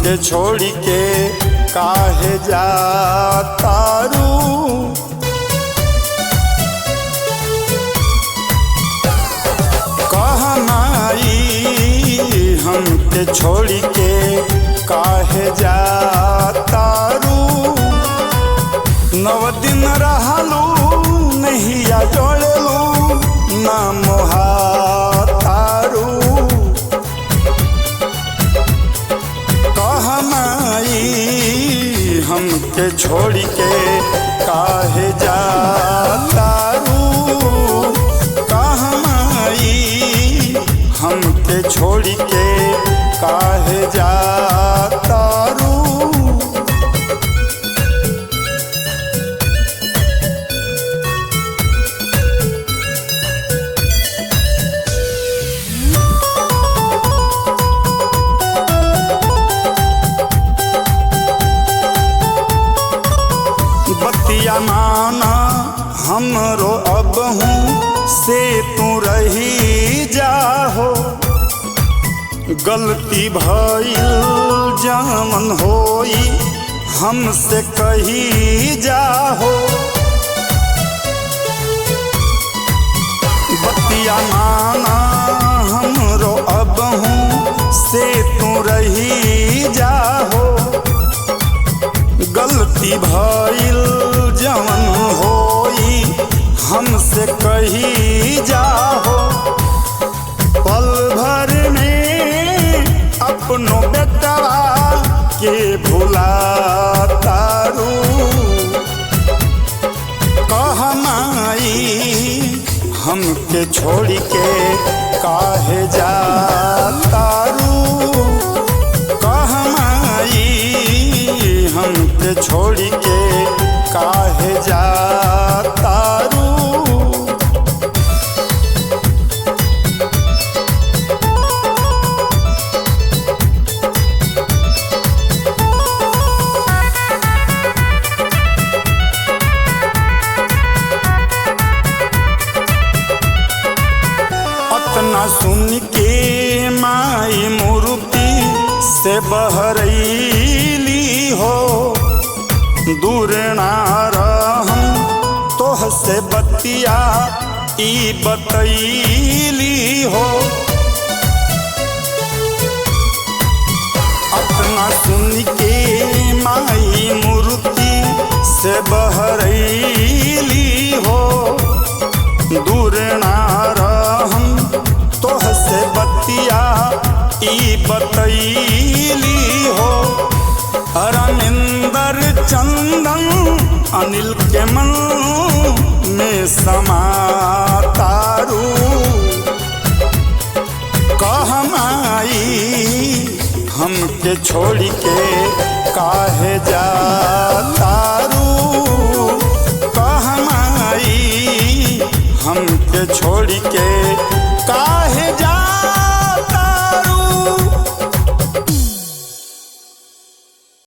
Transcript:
हमके छोड़ के काहे जातारू। कहनाई हमके छोड़ के काहे जातारू। 9 दिन रहलू नहिया जोड़लू ना मोहातारू। कहनाई हमके छोड़ के काहे जातारू। कहनाई हमके छोड़ के काहे जातारू। बतिया माना हमरो अब हूँ से तू रही जाहो। गलती भइल जामन होई हमसे कही जाहो। बतिया माना हमरो अब हूँ से तू रही जाहो। गलती भइल जवन होई हमसे कही जाहो। पल भर में अपनो बेटवा के भुलातारू। कहनाई हमके छोड़ के काहे जातारू। कहनाई हमके छोड़ के काहे जातारू। अतना सुन के माई मूर्ति से बहरैली हो। दूर ना रहम तोह से बतिया ई बतैली हो। अपना सुन के माई मूर्ति से बहरैली हो। दूर ना रहम तोह से बतिया ई बतैली हो। रमिंदर चंदन अनिल के मन में समातारू। कहनाई हमके छोड़ के काहे जा